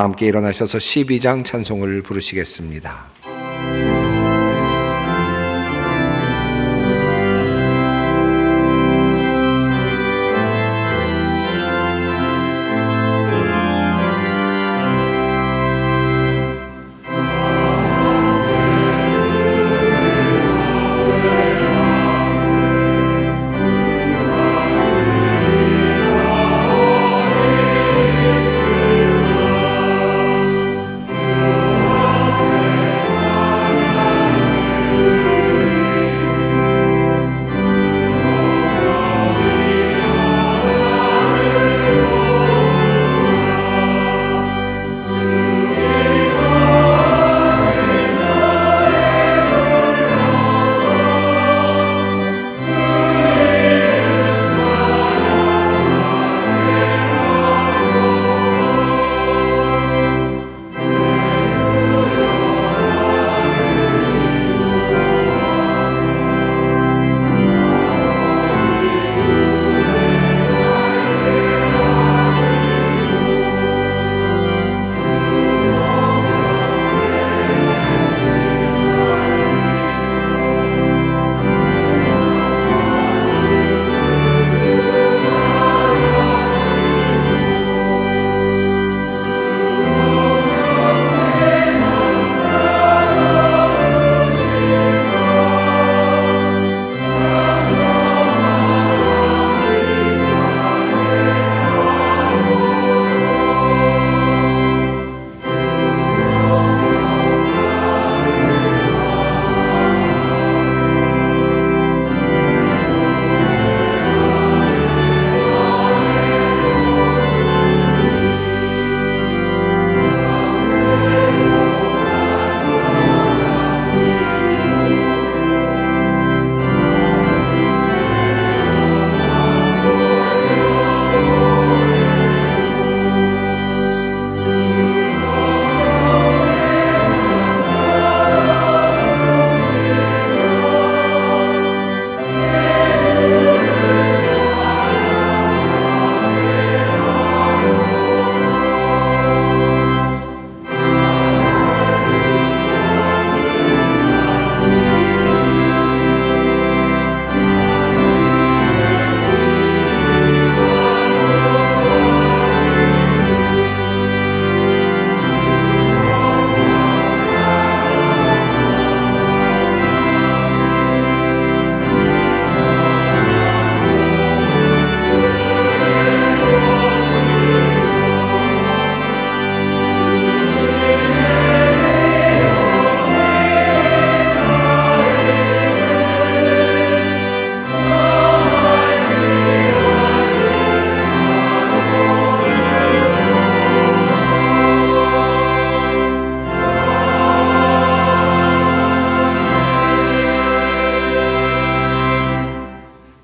다 함께 일어나셔서 12장 찬송을 부르시겠습니다.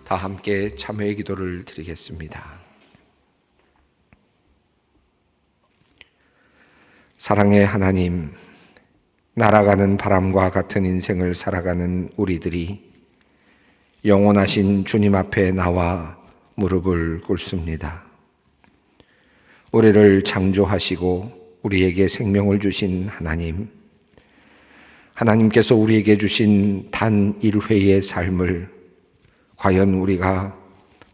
다 함께 참회의 기도를 드리겠습니다. 사랑의 하나님, 날아가는 바람과 같은 인생을 살아가는 우리들이 영원하신 주님 앞에 나와 무릎을 꿇습니다. 우리를 창조하시고 우리에게 생명을 주신 하나님, 하나님께서 우리에게 주신 단 1회의 삶을 과연 우리가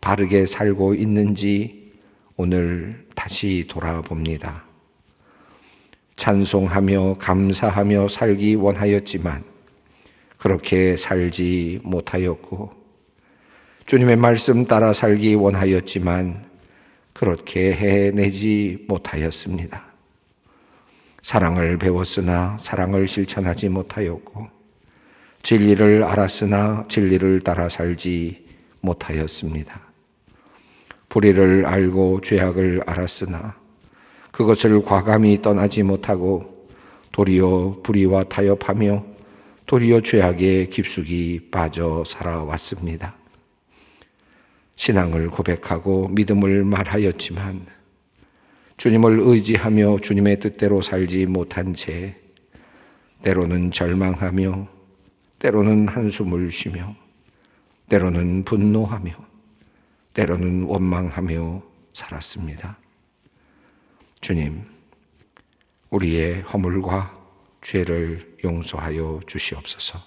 바르게 살고 있는지 오늘 다시 돌아봅니다. 찬송하며 감사하며 살기 원하였지만 그렇게 살지 못하였고, 주님의 말씀 따라 살기 원하였지만 그렇게 해내지 못하였습니다. 사랑을 배웠으나 사랑을 실천하지 못하였고, 진리를 알았으나 진리를 따라 살지 못하였습니다. 불의를 알고 죄악을 알았으나 그것을 과감히 떠나지 못하고 도리어 불의와 타협하며 도리어 죄악에 깊숙이 빠져 살아왔습니다. 신앙을 고백하고 믿음을 말하였지만 주님을 의지하며 주님의 뜻대로 살지 못한 채 때로는 절망하며 때로는 한숨을 쉬며 때로는 분노하며 때로는 원망하며 살았습니다. 주님, 우리의 허물과 죄를 용서하여 주시옵소서.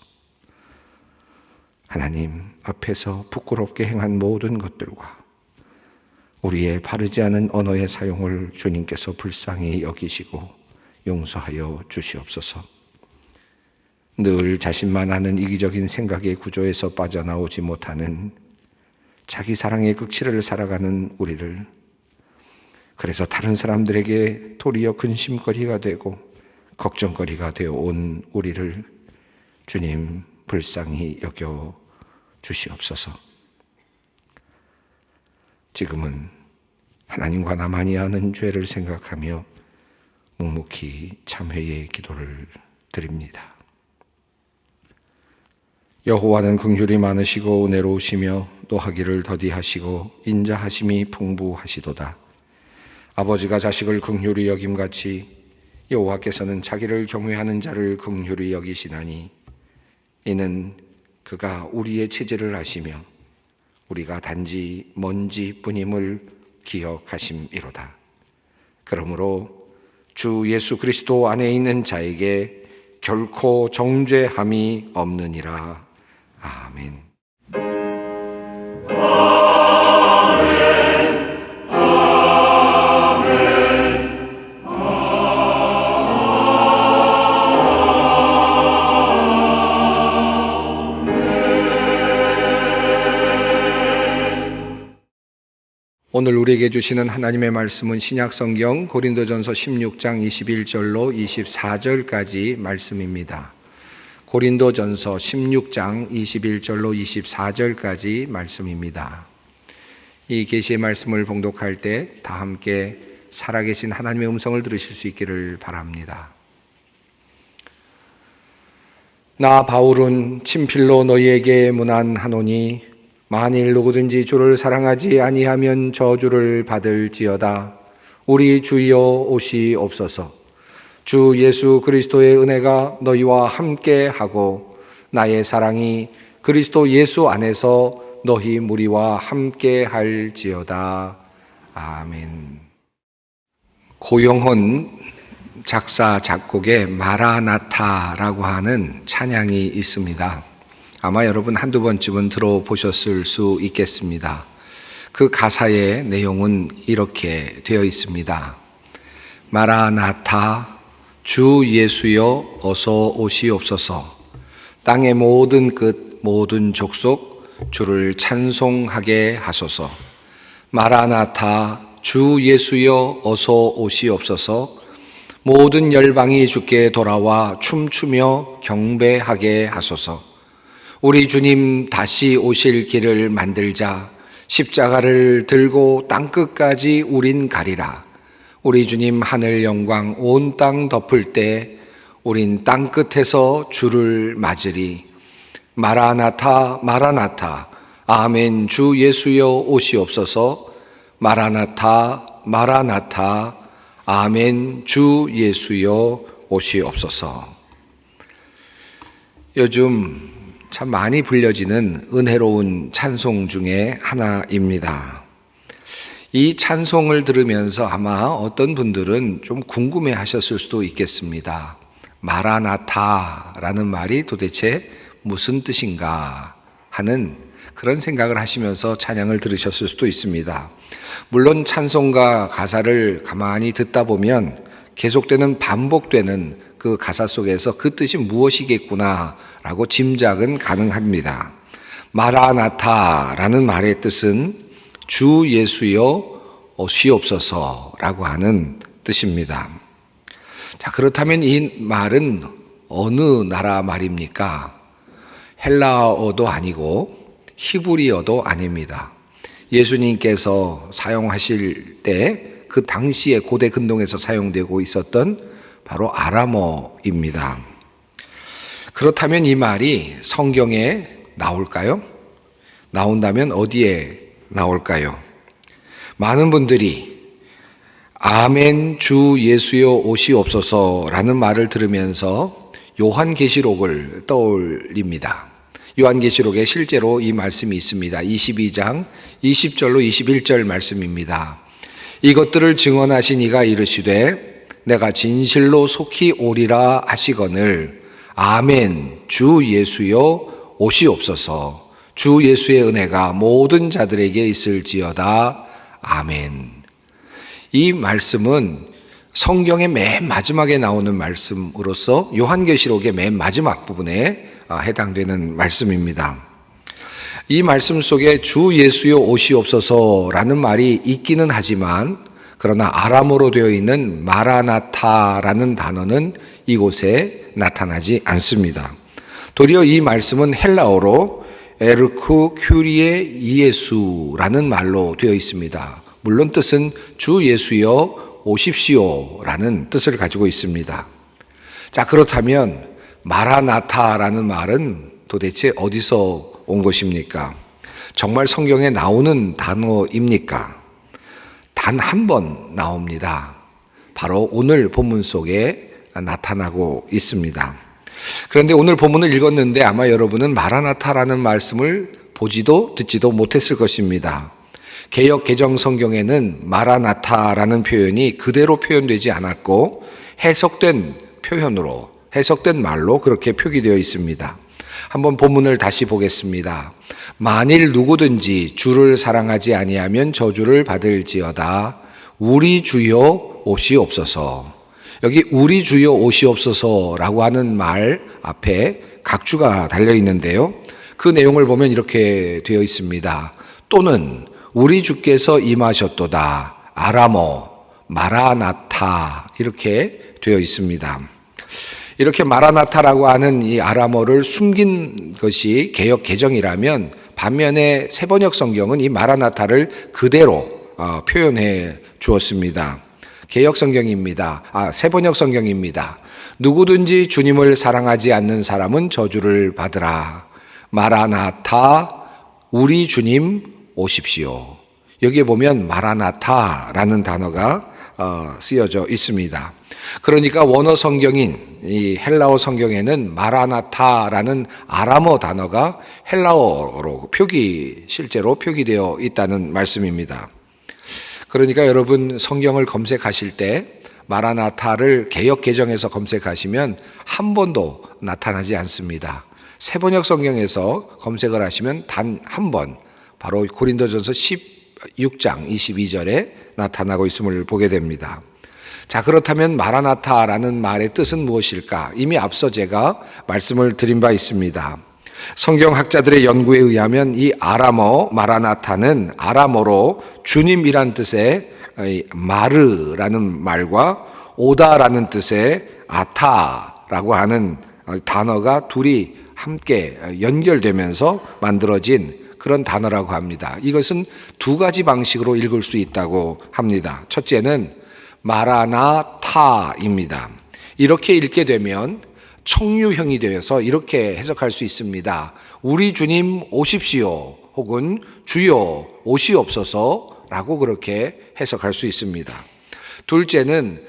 하나님 앞에서 부끄럽게 행한 모든 것들과 우리의 바르지 않은 언어의 사용을 주님께서 불쌍히 여기시고 용서하여 주시옵소서. 늘 자신만 아는 이기적인 생각의 구조에서 빠져나오지 못하는 자기 사랑의 극치를 살아가는 우리를, 그래서 다른 사람들에게 도리어 근심거리가 되고 걱정거리가 되어 온 우리를 주님 불쌍히 여겨 주시옵소서. 지금은 하나님과 나만이 아는 죄를 생각하며 묵묵히 참회의 기도를 드립니다. 여호와는 긍휼이 많으시고 은혜로우시며 노하기를 더디하시고 인자하심이 풍부하시도다. 아버지가 자식을 긍휼히 여김같이 여호와께서는 자기를 경외하는 자를 긍휼히 여기시나니 이는 그가 우리의 체질을 아시며 우리가 단지 먼지뿐임을 기억하심이로다. 그러므로 주 예수 그리스도 안에 있는 자에게 결코 정죄함이 없느니라. 아멘. 오늘 우리에게 주시는 하나님의 말씀은 신약성경 고린도전서 16장 21절로 24절까지 말씀입니다. 고린도전서 16장 21절로 24절까지 말씀입니다. 이 계시의 말씀을 봉독할 때 다 함께 살아계신 하나님의 음성을 들으실 수 있기를 바랍니다. 나 바울은 친필로 너희에게 문안하노니 만일 누구든지 주를 사랑하지 아니하면 저주를 받을지어다. 우리 주여 오시옵소서. 주 예수 그리스도의 은혜가 너희와 함께 하고 나의 사랑이 그리스도 예수 안에서 너희 무리와 함께 할지어다. 아멘. 고영훈 작사 작곡의 마라나타라고 하는 찬양이 있습니다. 아마 여러분 한두 번쯤은 들어보셨을 수 있겠습니다. 그 가사의 내용은 이렇게 되어 있습니다. 마라나타, 주 예수여 어서 오시옵소서. 땅의 모든 끝, 모든 족속 주를 찬송하게 하소서. 마라나타, 주 예수여 어서 오시옵소서. 모든 열방이 주께 돌아와 춤추며 경배하게 하소서. 우리 주님 다시 오실 길을 만들자. 십자가를 들고 땅끝까지 우린 가리라. 우리 주님 하늘 영광 온 땅 덮을 때 우린 땅끝에서 주를 맞으리. 마라나타 마라나타 아멘 주 예수여 오시옵소서. 마라나타 마라나타 아멘 주 예수여 오시옵소서. 요즘 참 많이 불려지는 은혜로운 찬송 중에 하나입니다. 이 찬송을 들으면서 아마 어떤 분들은 좀 궁금해 하셨을 수도 있겠습니다. 마라나타라는 말이 도대체 무슨 뜻인가 하는 그런 생각을 하시면서 찬양을 들으셨을 수도 있습니다. 물론 찬송가 가사를 가만히 듣다 보면 계속되는 반복되는 그 가사 속에서 그 뜻이 무엇이겠구나라고 짐작은 가능합니다. 마라나타라는 말의 뜻은 주 예수여 오시옵소서라고 하는 뜻입니다. 자, 그렇다면 이 말은 어느 나라 말입니까? 헬라어도 아니고 히브리어도 아닙니다. 예수님께서 사용하실 때 그 당시에 고대 근동에서 사용되고 있었던 바로 아람어입니다. 그렇다면 이 말이 성경에 나올까요? 나온다면 어디에 나올까요? 많은 분들이 아멘 주 예수여 오시옵소서라는 말을 들으면서 요한계시록을 떠올립니다. 요한계시록에 실제로 이 말씀이 있습니다. 22장 20절로 21절 말씀입니다. 이것들을 증언하신 이가 이르시되 내가 진실로 속히 오리라 하시거늘 아멘. 주 예수여 오시옵소서. 주 예수의 은혜가 모든 자들에게 있을지어다. 아멘. 이 말씀은 성경의 맨 마지막에 나오는 말씀으로서 요한계시록의 맨 마지막 부분에 해당되는 말씀입니다. 이 말씀 속에 주 예수여 오시옵소서라는 말이 있기는 하지만 그러나 아람어로 되어 있는 마라나타라는 단어는 이곳에 나타나지 않습니다. 도리어 이 말씀은 헬라어로 에르쿠 큐리에 이예수라는 말로 되어 있습니다. 물론 뜻은 주 예수여 오십시오라는 뜻을 가지고 있습니다. 자, 그렇다면 마라나타라는 말은 도대체 어디서 온 것입니까? 정말 성경에 나오는 단어입니까? 단 한 번 나옵니다. 바로 오늘 본문 속에 나타나고 있습니다. 그런데 오늘 본문을 읽었는데 아마 여러분은 마라나타라는 말씀을 보지도 듣지도 못했을 것입니다. 개역 개정 성경에는 마라나타라는 표현이 그대로 표현되지 않았고 해석된 표현으로, 해석된 말로 그렇게 표기되어 있습니다. 한번 본문을 다시 보겠습니다. 만일 누구든지 주를 사랑하지 아니하면 저주를 받을지어다. 우리 주여 오시옵소서. 여기 우리 주여 오시옵소서라고 하는 말 앞에 각주가 달려 있는데요. 그 내용을 보면 이렇게 되어 있습니다. 또는 우리 주께서 임하셨도다. 아람어 마라나타 이렇게 되어 있습니다. 이렇게 마라나타라고 하는 이 아람어를 숨긴 것이 개역 개정이라면 반면에 세번역 성경은 이 마라나타를 그대로 표현해 주었습니다. 개역 성경입니다. 세번역 성경입니다. 누구든지 주님을 사랑하지 않는 사람은 저주를 받으라. 마라나타 우리 주님 오십시오. 여기에 보면 마라나타라는 단어가 쓰여져 있습니다. 그러니까 원어 성경인 이 헬라어 성경에는 마라나타라는 아람어 단어가 헬라어로 실제로 표기되어 있다는 말씀입니다. 그러니까 여러분 성경을 검색하실 때 마라나타를 개역 개정에서 검색하시면 한 번도 나타나지 않습니다. 세번역 성경에서 검색을 하시면 단 한 번, 바로 고린도전서 16장 22절에 나타나고 있음을 보게 됩니다. 자, 그렇다면 마라나타라는 말의 뜻은 무엇일까? 이미 앞서 제가 말씀을 드린 바 있습니다. 성경학자들의 연구에 의하면 이 아람어 마라나타는 아람어로 주님이란 뜻의 마르라는 말과 오다라는 뜻의 아타라고 하는 단어가 둘이 함께 연결되면서 만들어진 그런 단어라고 합니다. 이것은 두 가지 방식으로 읽을 수 있다고 합니다. 첫째는 마라나타입니다. 이렇게 읽게 되면 청유형이 되어서 이렇게 해석할 수 있습니다. 우리 주님 오십시오 혹은 주여 오시옵소서라고 그렇게 해석할 수 있습니다. 둘째는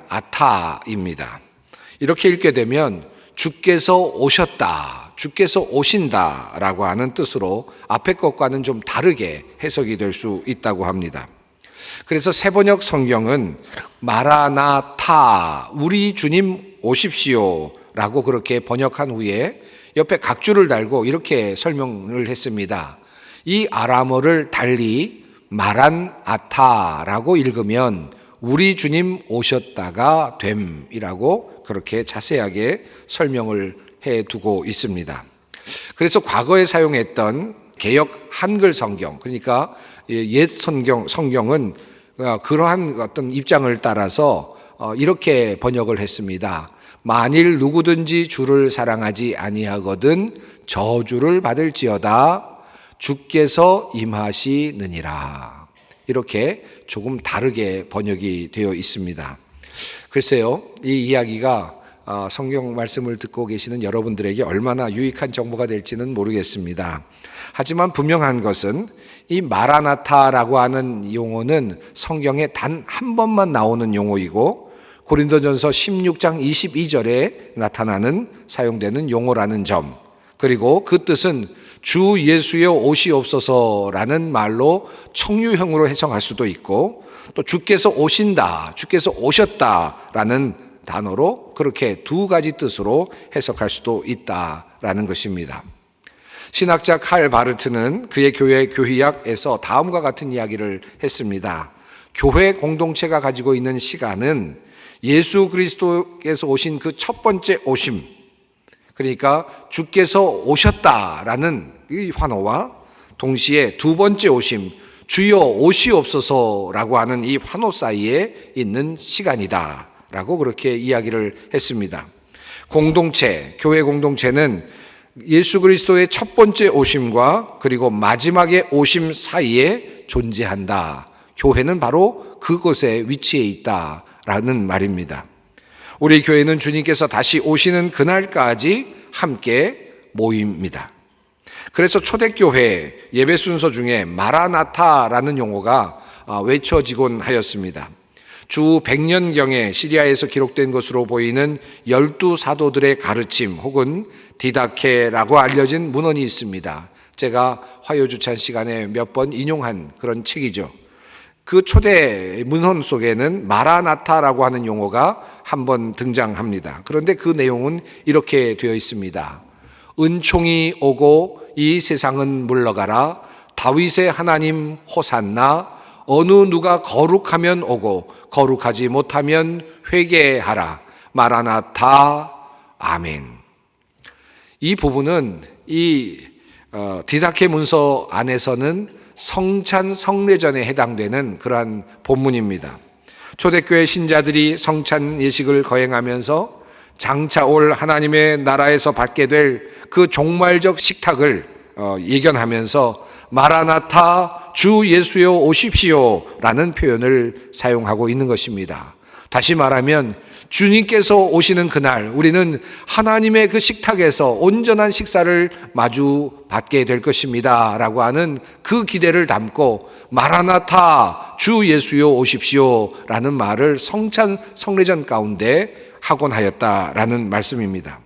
마란아타입니다. 이렇게 읽게 되면 주께서 오셨다, 주께서 오신다라고 하는 뜻으로 앞의 것과는 좀 다르게 해석이 될 수 있다고 합니다. 그래서 세번역 성경은 마라나타 우리 주님 오십시오 라고 그렇게 번역한 후에 옆에 각주를 달고 이렇게 설명을 했습니다. 이 아람어를 달리 마란아타라고 읽으면 우리 주님 오셨다가 됨이라고 그렇게 자세하게 설명을 해두고 있습니다. 그래서 과거에 사용했던 개역 한글 성경, 그러니까 옛 성경은 그러한 어떤 입장을 따라서 이렇게 번역을 했습니다. 만일 누구든지 주를 사랑하지 아니하거든 저주를 받을지어다. 주께서 임하시느니라. 이렇게 조금 다르게 번역이 되어 있습니다. 글쎄요, 이 이야기가 성경 말씀을 듣고 계시는 여러분들에게 얼마나 유익한 정보가 될지는 모르겠습니다. 하지만 분명한 것은 이 마라나타라고 하는 용어는 성경에 단 한 번만 나오는 용어이고 고린도전서 16장 22절에 나타나는 사용되는 용어라는 점, 그리고 그 뜻은 주 예수여 오시옵소서라는 말로 청유형으로 해석할 수도 있고, 또 주께서 오신다, 주께서 오셨다라는 단어로 그렇게 두 가지 뜻으로 해석할 수도 있다라는 것입니다. 신학자 칼 바르트는 그의 교회 교휘학에서 다음과 같은 이야기를 했습니다. 교회 공동체가 가지고 있는 시간은 예수 그리스도께서 오신 그 첫 번째 오심, 그러니까 주께서 오셨다라는 이 환호와 동시에 두 번째 오심, 주여 오시옵소서라고 하는 이 환호 사이에 있는 시간이다 라고 그렇게 이야기를 했습니다. 공동체, 교회 공동체는 예수 그리스도의 첫 번째 오심과 그리고 마지막의 오심 사이에 존재한다. 교회는 바로 그곳에 위치해 있다라는 말입니다. 우리 교회는 주님께서 다시 오시는 그날까지 함께 모입니다. 그래서 초대교회 예배 순서 중에 마라나타라는 용어가 외쳐지곤 하였습니다. 주 100년경에 시리아에서 기록된 것으로 보이는 12사도들의 가르침 혹은 디다케라고 알려진 문헌이 있습니다. 제가 화요주찬 시간에 몇 번 인용한 그런 책이죠. 그 초대 문헌 속에는 마라나타라고 하는 용어가 한번 등장합니다. 그런데 그 내용은 이렇게 되어 있습니다. 은총이 오고 이 세상은 물러가라. 다윗의 하나님 호산나. 어느 누가 거룩하면 오고 거룩하지 못하면 회개하라. 마라나타. 아멘. 이 부분은 이 디다케 문서 안에서는 성찬 성례전에 해당되는 그러한 본문입니다. 초대교회 신자들이 성찬 예식을 거행하면서 장차 올 하나님의 나라에서 받게 될 그 종말적 식탁을 예견하면서 마라나타 주 예수여 오십시오 라는 표현을 사용하고 있는 것입니다. 다시 말하면 주님께서 오시는 그날 우리는 하나님의 그 식탁에서 온전한 식사를 마주 받게 될 것입니다 라고 하는 그 기대를 담고 마라나타 주 예수여 오십시오 라는 말을 성찬 성례전 가운데 하곤 하였다라는 말씀입니다.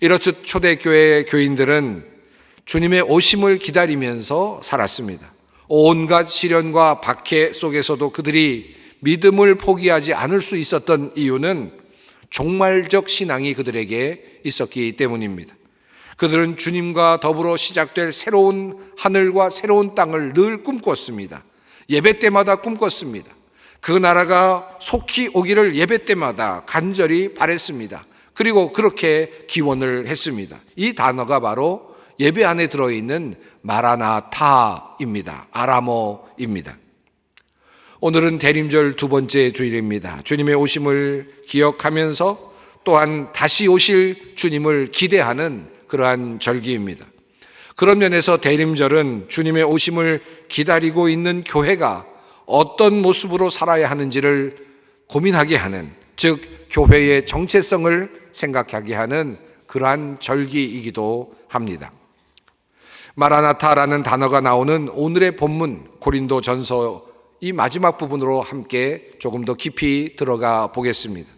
이렇듯 초대교회 교인들은 주님의 오심을 기다리면서 살았습니다. 온갖 시련과 박해 속에서도 그들이 믿음을 포기하지 않을 수 있었던 이유는 종말적 신앙이 그들에게 있었기 때문입니다. 그들은 주님과 더불어 시작될 새로운 하늘과 새로운 땅을 늘 꿈꿨습니다. 예배 때마다 꿈꿨습니다. 그 나라가 속히 오기를 예배 때마다 간절히 바랬습니다. 그리고 그렇게 기원을 했습니다. 이 단어가 바로 예배 안에 들어있는 마라나타입니다. 아람어입니다. 오늘은 대림절 두 번째 주일입니다. 주님의 오심을 기억하면서 또한 다시 오실 주님을 기대하는 그러한 절기입니다. 그런 면에서 대림절은 주님의 오심을 기다리고 있는 교회가 어떤 모습으로 살아야 하는지를 고민하게 하는, 즉 교회의 정체성을 생각하게 하는 그러한 절기이기도 합니다. 마라나타라는 단어가 나오는 오늘의 본문 고린도전서 이 마지막 부분으로 함께 조금 더 깊이 들어가 보겠습니다.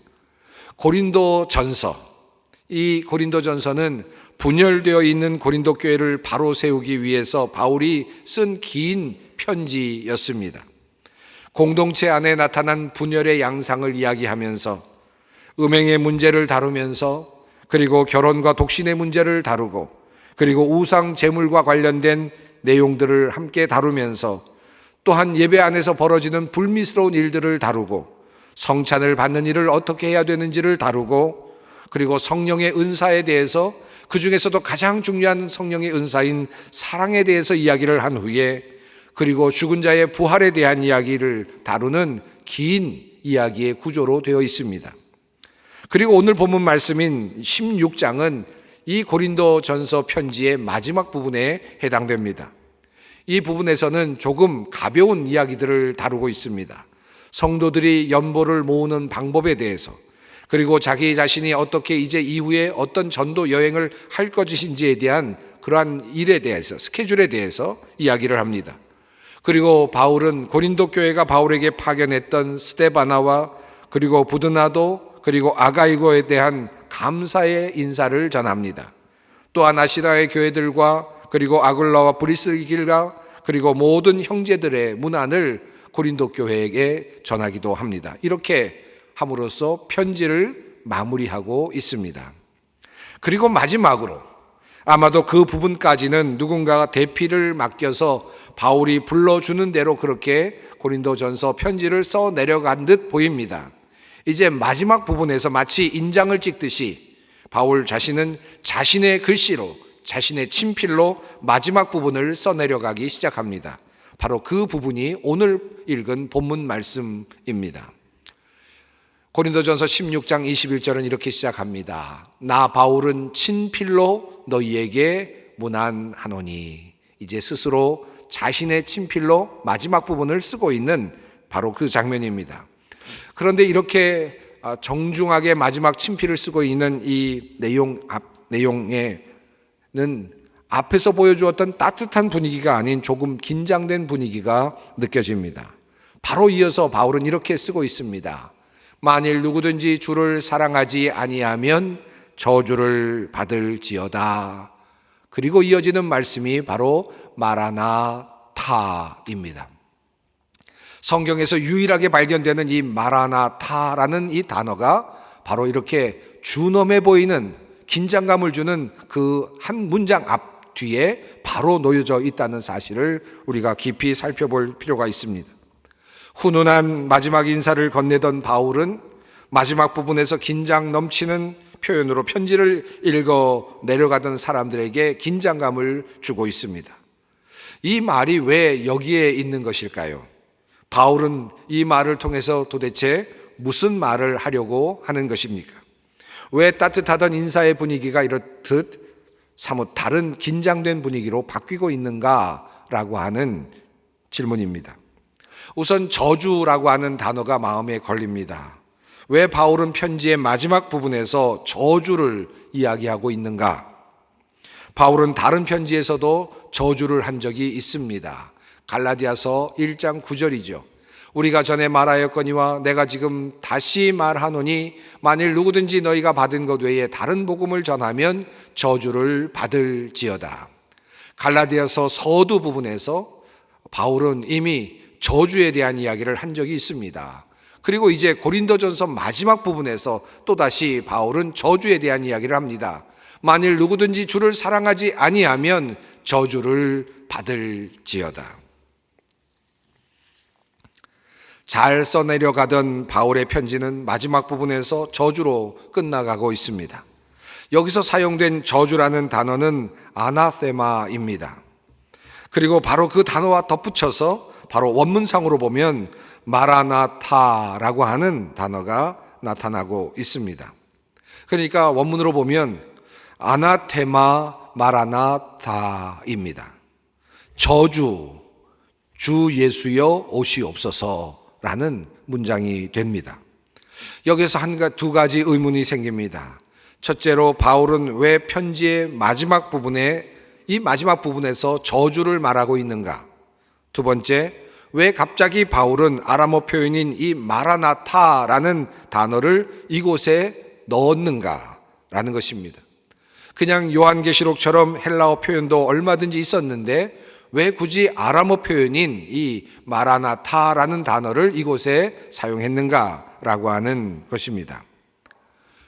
고린도전서, 이 고린도전서는 분열되어 있는 고린도 교회를 바로 세우기 위해서 바울이 쓴 긴 편지였습니다. 공동체 안에 나타난 분열의 양상을 이야기하면서 음행의 문제를 다루면서 그리고 결혼과 독신의 문제를 다루고 그리고 우상 제물과 관련된 내용들을 함께 다루면서 또한 예배 안에서 벌어지는 불미스러운 일들을 다루고 성찬을 받는 일을 어떻게 해야 되는지를 다루고 그리고 성령의 은사에 대해서 그 중에서도 가장 중요한 성령의 은사인 사랑에 대해서 이야기를 한 후에 그리고 죽은 자의 부활에 대한 이야기를 다루는 긴 이야기의 구조로 되어 있습니다. 그리고 오늘 본문 말씀인 16장은 이 고린도전서 편지의 마지막 부분에 해당됩니다. 이 부분에서는 조금 가벼운 이야기들을 다루고 있습니다. 성도들이 연보를 모으는 방법에 대해서 그리고 자기 자신이 어떻게 이제 이후에 어떤 전도 여행을 할 것인지에 대한 그러한 일에 대해서 스케줄에 대해서 이야기를 합니다. 그리고 바울은 고린도 교회가 바울에게 파견했던 스데바나와 그리고 부드나도 그리고 아가이고에 대한 감사의 인사를 전합니다. 또한 아시아의 교회들과 그리고 아굴라와 브리스길과 그리고 모든 형제들의 문안을 고린도 교회에게 전하기도 합니다. 이렇게 함으로써 편지를 마무리하고 있습니다. 그리고 마지막으로 아마도 그 부분까지는 누군가가 대피를 맡겨서 바울이 불러주는 대로 그렇게 고린도전서 편지를 써 내려간 듯 보입니다. 이제 마지막 부분에서 마치 인장을 찍듯이 바울 자신은 자신의 글씨로, 자신의 친필로 마지막 부분을 써 내려가기 시작합니다. 바로 그 부분이 오늘 읽은 본문 말씀입니다. 고린도전서 16장 21절은 이렇게 시작합니다. 나 바울은 친필로 너희에게 문안하노니. 이제 스스로 자신의 친필로 마지막 부분을 쓰고 있는 바로 그 장면입니다. 그런데 이렇게 정중하게 마지막 친필을 쓰고 있는 이 내용에는 앞에서 보여주었던 따뜻한 분위기가 아닌 조금 긴장된 분위기가 느껴집니다. 바로 이어서 바울은 이렇게 쓰고 있습니다. 만일 누구든지 주를 사랑하지 아니하면 저주를 받을지어다. 그리고 이어지는 말씀이 바로 마라나타입니다. 성경에서 유일하게 발견되는 이 마라나타라는 이 단어가 바로 이렇게 준엄해 보이는 긴장감을 주는 그 한 문장 앞 뒤에 바로 놓여져 있다는 사실을 우리가 깊이 살펴볼 필요가 있습니다. 훈훈한 마지막 인사를 건네던 바울은 마지막 부분에서 긴장 넘치는 표현으로 편지를 읽어 내려가던 사람들에게 긴장감을 주고 있습니다. 이 말이 왜 여기에 있는 것일까요? 바울은 이 말을 통해서 도대체 무슨 말을 하려고 하는 것입니까? 왜 따뜻하던 인사의 분위기가 이렇듯 사뭇 다른 긴장된 분위기로 바뀌고 있는가라고 하는 질문입니다. 우선 저주라고 하는 단어가 마음에 걸립니다. 왜 바울은 편지의 마지막 부분에서 저주를 이야기하고 있는가? 바울은 다른 편지에서도 저주를 한 적이 있습니다. 갈라디아서 1장 9절이죠. 우리가 전에 말하였거니와 내가 지금 다시 말하노니 만일 누구든지 너희가 받은 것 외에 다른 복음을 전하면 저주를 받을지어다. 갈라디아서 서두 부분에서 바울은 이미 저주에 대한 이야기를 한 적이 있습니다. 그리고 이제 고린도전서 마지막 부분에서 또다시 바울은 저주에 대한 이야기를 합니다. 만일 누구든지 주를 사랑하지 아니하면 저주를 받을지어다. 잘 써내려가던 바울의 편지는 마지막 부분에서 저주로 끝나가고 있습니다. 여기서 사용된 저주라는 단어는 아나세마입니다. 그리고 바로 그 단어와 덧붙여서 바로 원문상으로 보면 마라나타라고 하는 단어가 나타나고 있습니다. 그러니까 원문으로 보면 아나테마 마라나타입니다. 저주, 주 예수여 오시옵소서라는 문장이 됩니다. 여기서 두 가지 의문이 생깁니다. 첫째로 바울은 왜 편지의 마지막 부분에 이 마지막 부분에서 저주를 말하고 있는가? 두 번째, 왜 갑자기 바울은 아람어 표현인 이 마라나타라는 단어를 이곳에 넣었는가라는 것입니다. 그냥 요한계시록처럼 헬라어 표현도 얼마든지 있었는데 왜 굳이 아람어 표현인 이 마라나타라는 단어를 이곳에 사용했는가라고 하는 것입니다.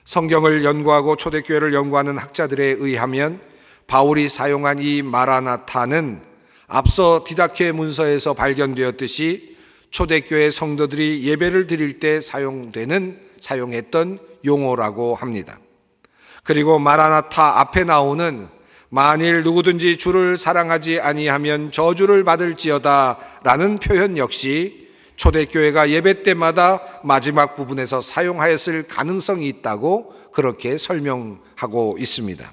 성경을 연구하고 초대교회를 연구하는 학자들에 의하면 바울이 사용한 이 마라나타는 앞서 디다케 문서에서 발견되었듯이 초대교회 성도들이 예배를 드릴 때 사용했던 용어라고 합니다. 그리고 마라나타 앞에 나오는 만일 누구든지 주를 사랑하지 아니하면 저주를 받을지어다 라는 표현 역시 초대교회가 예배 때마다 마지막 부분에서 사용하였을 가능성이 있다고 그렇게 설명하고 있습니다.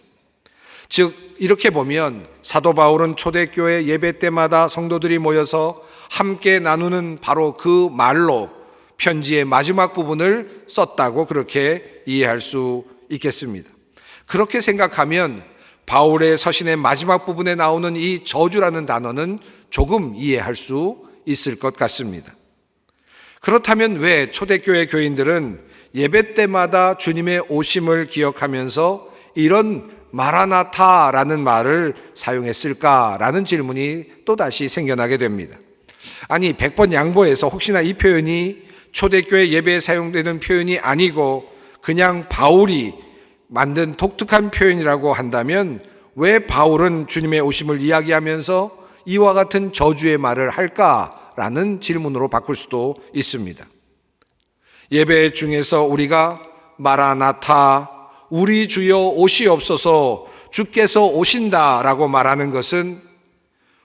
즉 이렇게 보면 사도 바울은 초대교회 예배 때마다 성도들이 모여서 함께 나누는 바로 그 말로 편지의 마지막 부분을 썼다고 그렇게 이해할 수 있겠습니다. 그렇게 생각하면 바울의 서신의 마지막 부분에 나오는 이 저주라는 단어는 조금 이해할 수 있을 것 같습니다. 그렇다면 왜 초대교회 교인들은 예배 때마다 주님의 오심을 기억하면서 이런 마라나타라는 말을 사용했을까라는 질문이 또다시 생겨나게 됩니다. 아니, 100번 양보해서 혹시나 이 표현이 초대교회 예배에 사용되는 표현이 아니고 그냥 바울이 만든 독특한 표현이라고 한다면 왜 바울은 주님의 오심을 이야기하면서 이와 같은 저주의 말을 할까라는 질문으로 바꿀 수도 있습니다. 예배 중에서 우리가 마라나타, 우리 주여 오시옵소서, 주께서 오신다라고 말하는 것은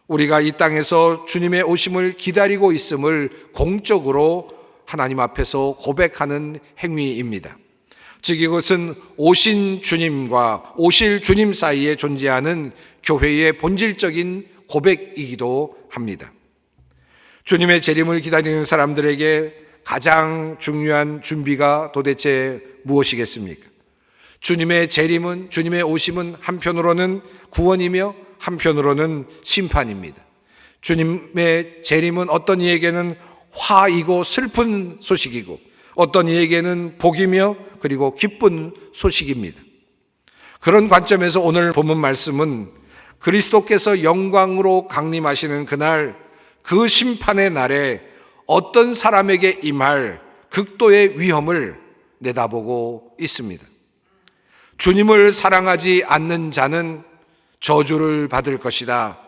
우리가 이 땅에서 주님의 오심을 기다리고 있음을 공적으로 하나님 앞에서 고백하는 행위입니다. 즉 이것은 오신 주님과 오실 주님 사이에 존재하는 교회의 본질적인 고백이기도 합니다. 주님의 재림을 기다리는 사람들에게 가장 중요한 준비가 도대체 무엇이겠습니까? 주님의 재림은, 주님의 오심은 한편으로는 구원이며 한편으로는 심판입니다. 주님의 재림은 어떤 이에게는 화이고 슬픈 소식이고 어떤 이에게는 복이며 그리고 기쁜 소식입니다. 그런 관점에서 오늘 본문 말씀은 그리스도께서 영광으로 강림하시는 그날, 그 심판의 날에 어떤 사람에게 임할 극도의 위험을 내다보고 있습니다. 주님을 사랑하지 않는 자는 저주를 받을 것이다.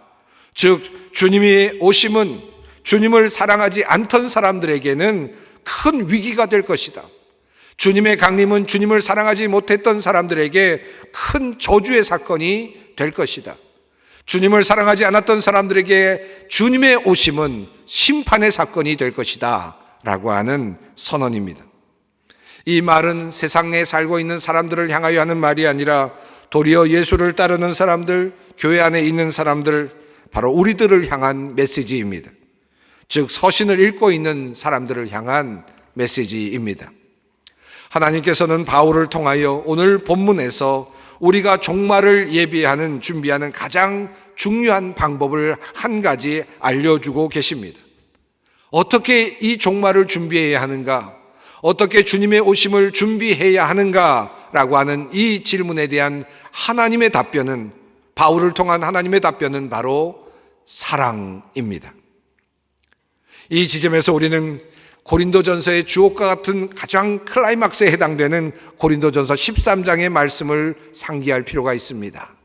즉 주님이 오심은 주님을 사랑하지 않던 사람들에게는 큰 위기가 될 것이다. 주님의 강림은 주님을 사랑하지 못했던 사람들에게 큰 저주의 사건이 될 것이다. 주님을 사랑하지 않았던 사람들에게 주님의 오심은 심판의 사건이 될 것이다 라고 하는 선언입니다. 이 말은 세상에 살고 있는 사람들을 향하여 하는 말이 아니라 도리어 예수를 따르는 사람들, 교회 안에 있는 사람들, 바로 우리들을 향한 메시지입니다. 즉 서신을 읽고 있는 사람들을 향한 메시지입니다. 하나님께서는 바울을 통하여 오늘 본문에서 우리가 종말을 예비하는, 준비하는 가장 중요한 방법을 한 가지 알려주고 계십니다. 어떻게 이 종말을 준비해야 하는가? 어떻게 주님의 오심을 준비해야 하는가라고 하는 이 질문에 대한 하나님의 답변은, 바울을 통한 하나님의 답변은 바로 사랑입니다. 이 지점에서 우리는 고린도전서의 주옥과 같은 가장 클라이막스에 해당되는 고린도전서 13장의 말씀을 상기할 필요가 있습니다.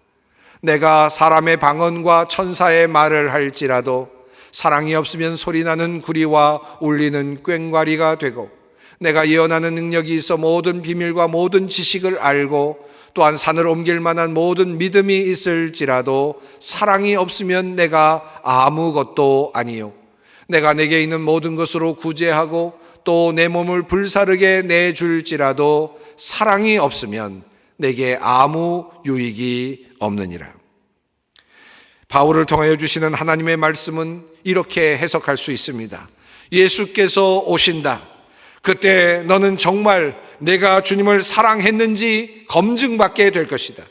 내가 사람의 방언과 천사의 말을 할지라도 사랑이 없으면 소리나는 구리와 울리는 꽹과리가 되고, 내가 예언하는 능력이 있어 모든 비밀과 모든 지식을 알고 또한 산을 옮길 만한 모든 믿음이 있을지라도 사랑이 없으면 내가 아무것도 아니요, 내가 내게 있는 모든 것으로 구제하고 또 내 몸을 불사르게 내줄지라도 사랑이 없으면 내게 아무 유익이 없느니라. 바울을 통하여 주시는 하나님의 말씀은 이렇게 해석할 수 있습니다. 예수께서 오신다. 그때 너는 정말 내가 주님을 사랑했는지 검증받게 될 것이다.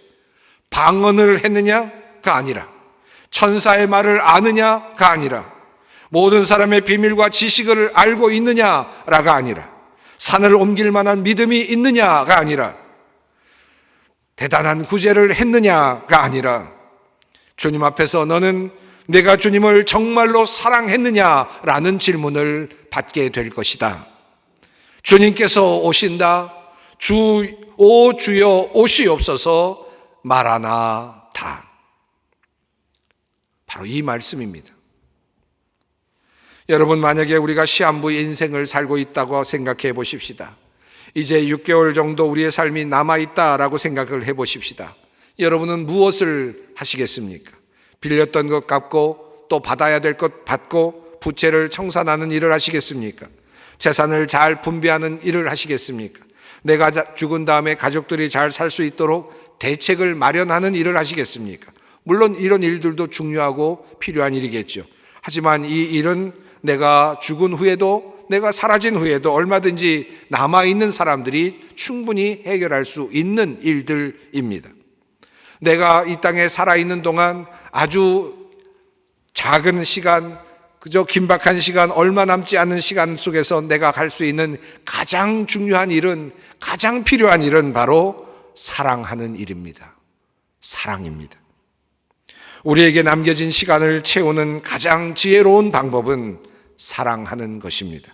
방언을 했느냐가 아니라, 천사의 말을 아느냐가 아니라, 모든 사람의 비밀과 지식을 알고 있느냐라가 아니라, 산을 옮길 만한 믿음이 있느냐가 아니라, 대단한 구제를 했느냐가 아니라, 주님 앞에서 너는 내가 주님을 정말로 사랑했느냐라는 질문을 받게 될 것이다. 주님께서 오신다. 오 주여 오시옵소서, 마라나타. 바로 이 말씀입니다. 여러분, 만약에 우리가 시한부 인생을 살고 있다고 생각해 보십시다. 이제 6개월 정도 우리의 삶이 남아있다라고 생각을 해 보십시다. 여러분은 무엇을 하시겠습니까? 빌렸던 것 갚고 또 받아야 될 것 받고 부채를 청산하는 일을 하시겠습니까? 재산을 잘 분배하는 일을 하시겠습니까? 내가 죽은 다음에 가족들이 잘 살 수 있도록 대책을 마련하는 일을 하시겠습니까? 물론 이런 일들도 중요하고 필요한 일이겠죠. 하지만 이 일은 내가 죽은 후에도, 내가 사라진 후에도 얼마든지 남아있는 사람들이 충분히 해결할 수 있는 일들입니다. 내가 이 땅에 살아있는 동안 아주 작은 시간, 그저 긴박한 시간, 얼마 남지 않은 시간 속에서 내가 할 수 있는 가장 중요한 일은, 가장 필요한 일은 바로 사랑하는 일입니다. 사랑입니다. 우리에게 남겨진 시간을 채우는 가장 지혜로운 방법은 사랑하는 것입니다.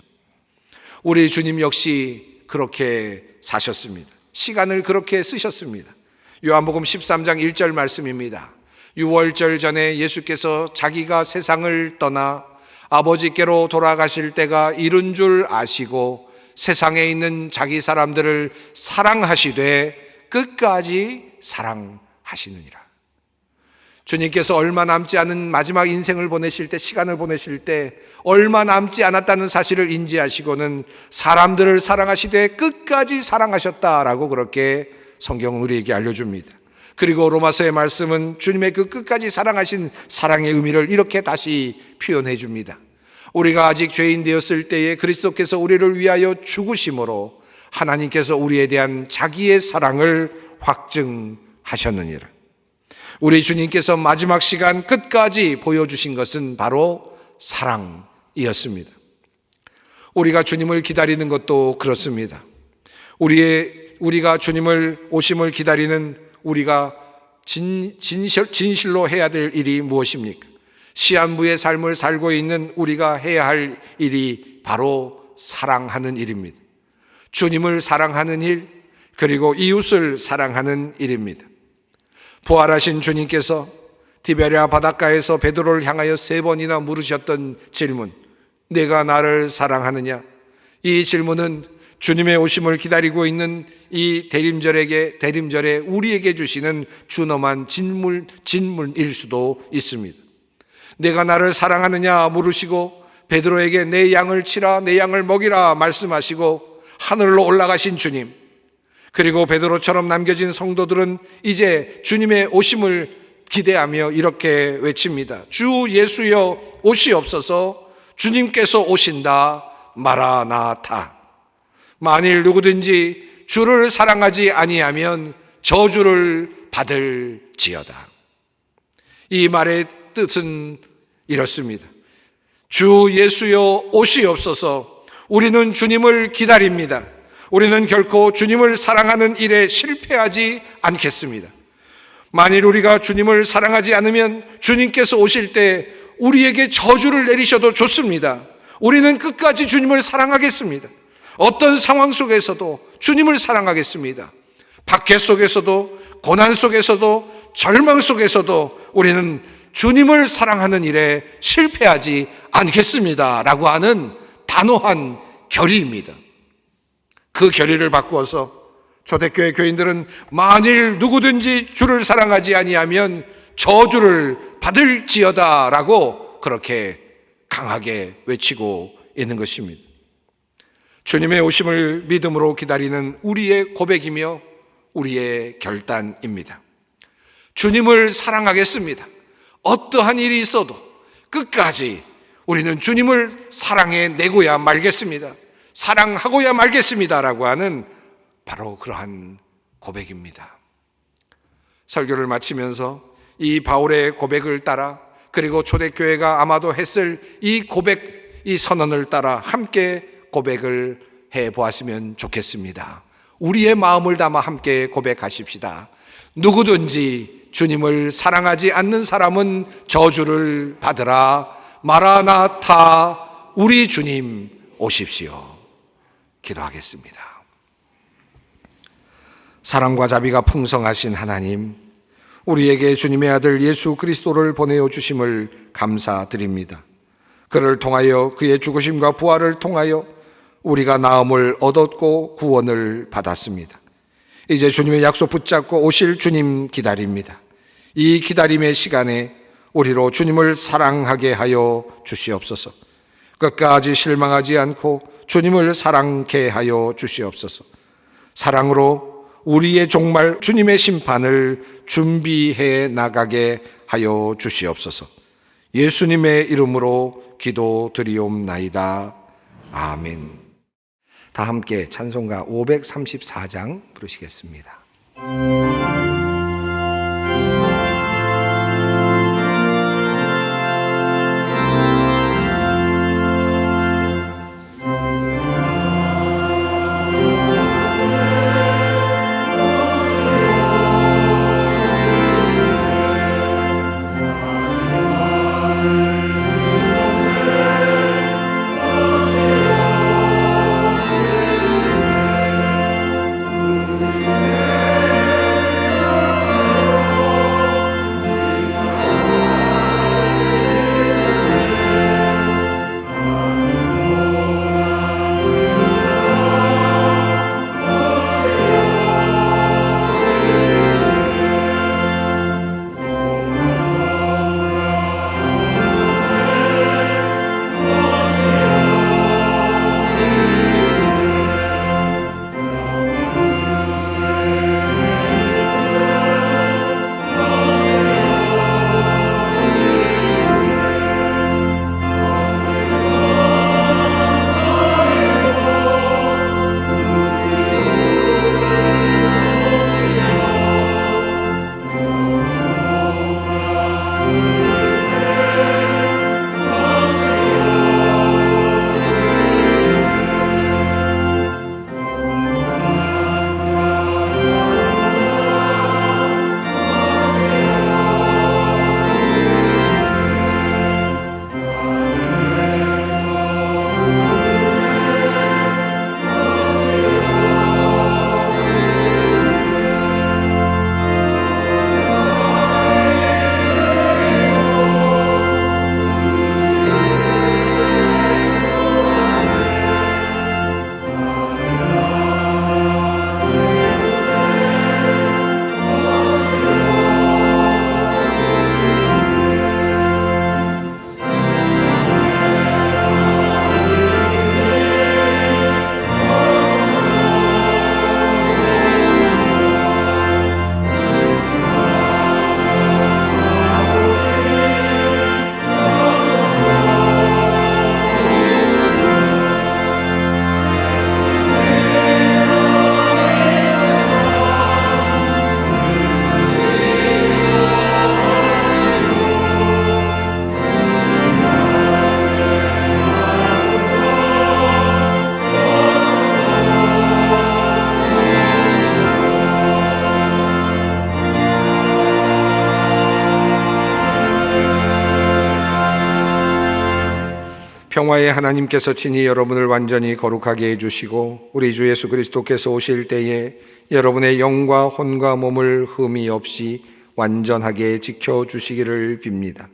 우리 주님 역시 그렇게 사셨습니다. 시간을 그렇게 쓰셨습니다. 요한복음 13장 1절 말씀입니다. 유월절 전에 예수께서 자기가 세상을 떠나 아버지께로 돌아가실 때가 이른 줄 아시고 세상에 있는 자기 사람들을 사랑하시되 끝까지 사랑하시느니라. 주님께서 얼마 남지 않은 마지막 인생을 보내실 때, 시간을 보내실 때 얼마 남지 않았다는 사실을 인지하시고는 사람들을 사랑하시되 끝까지 사랑하셨다라고 그렇게 성경은 우리에게 알려줍니다. 그리고 로마서의 말씀은 주님의 그 끝까지 사랑하신 사랑의 의미를 이렇게 다시 표현해 줍니다. 우리가 아직 죄인 되었을 때에 그리스도께서 우리를 위하여 죽으심으로 하나님께서 우리에 대한 자기의 사랑을 확증하셨느니라. 우리 주님께서 마지막 시간 끝까지 보여주신 것은 바로 사랑이었습니다. 우리가 주님을 기다리는 것도 그렇습니다. 우리가 주님을 오심을 기다리는 우리가 진실로 해야 될 일이 무엇입니까? 시한부의 삶을 살고 있는 우리가 해야 할 일이 바로 사랑하는 일입니다. 주님을 사랑하는 일, 그리고 이웃을 사랑하는 일입니다. 부활하신 주님께서 디베랴 바닷가에서 베드로를 향하여 3번이나 물으셨던 질문, 내가 나를 사랑하느냐? 이 질문은 주님의 오심을 기다리고 있는 이 대림절에 우리에게 주시는 준엄한 질문일 수도 있습니다. 내가 나를 사랑하느냐 물으시고 베드로에게 내 양을 치라, 내 양을 먹이라 말씀하시고 하늘로 올라가신 주님, 그리고 베드로처럼 남겨진 성도들은 이제 주님의 오심을 기대하며 이렇게 외칩니다. 주 예수여 오시옵소서. 주님께서 오신다. 마라나타. 만일 누구든지 주를 사랑하지 아니하면 저주를 받을지어다. 이 말의 뜻은 이렇습니다. 주 예수여 오시옵소서. 우리는 주님을 기다립니다. 우리는 결코 주님을 사랑하는 일에 실패하지 않겠습니다. 만일 우리가 주님을 사랑하지 않으면 주님께서 오실 때 우리에게 저주를 내리셔도 좋습니다. 우리는 끝까지 주님을 사랑하겠습니다. 어떤 상황 속에서도 주님을 사랑하겠습니다. 박해 속에서도, 고난 속에서도, 절망 속에서도 우리는 주님을 사랑하는 일에 실패하지 않겠습니다 라고 하는 단호한 결의입니다. 그 결의를 바꾸어서 초대교회 교인들은 만일 누구든지 주를 사랑하지 아니하면 저주를 받을지어다 라고 그렇게 강하게 외치고 있는 것입니다. 주님의 오심을 믿음으로 기다리는 우리의 고백이며 우리의 결단입니다. 주님을 사랑하겠습니다. 어떠한 일이 있어도 끝까지 우리는 주님을 사랑해 내고야 말겠습니다. 사랑하고야 말겠습니다라고 하는 바로 그러한 고백입니다. 설교를 마치면서 이 바울의 고백을 따라, 그리고 초대교회가 아마도 했을 이 고백, 이 선언을 따라 함께 고백을 해 보았으면 좋겠습니다. 우리의 마음을 담아 함께 고백하십시다. 누구든지 주님을 사랑하지 않는 사람은 저주를 받으라. 마라나타. 우리 주님 오십시오. 기도하겠습니다. 사랑과 자비가 풍성하신 하나님, 우리에게 주님의 아들 예수 그리스도를 보내어 주심을 감사드립니다. 그를 통하여, 그의 죽으심과 부활을 통하여 우리가 나음을 얻었고 구원을 받았습니다. 이제 주님의 약속 붙잡고 오실 주님 기다립니다. 이 기다림의 시간에 우리로 주님을 사랑하게 하여 주시옵소서. 끝까지 실망하지 않고 주님을 사랑케 하여 주시옵소서. 사랑으로 우리의 종말 주님의 심판을 준비해 나가게 하여 주시옵소서. 예수님의 이름으로 기도드리옵나이다. 아멘. 다 함께 찬송가 534장 부르시겠습니다. 평화의 하나님께서 친히 여러분을 완전히 거룩하게 해주시고 우리 주 예수 그리스도께서 오실 때에 여러분의 영과 혼과 몸을 흠이 없이 완전하게 지켜주시기를 빕니다.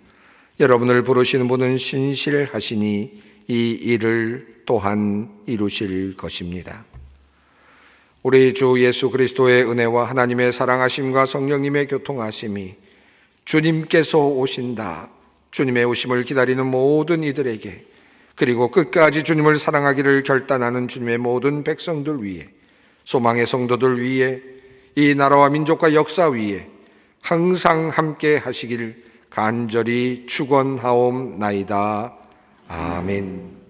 여러분을 부르시는 분은 신실하시니 이 일을 또한 이루실 것입니다. 우리 주 예수 그리스도의 은혜와 하나님의 사랑하심과 성령님의 교통하심이 주님께서 오신다, 주님의 오심을 기다리는 모든 이들에게, 그리고 끝까지 주님을 사랑하기를 결단하는 주님의 모든 백성들 위에, 소망의 성도들 위에, 이 나라와 민족과 역사 위에 항상 함께 하시길 간절히 축원하옵나이다. 아멘.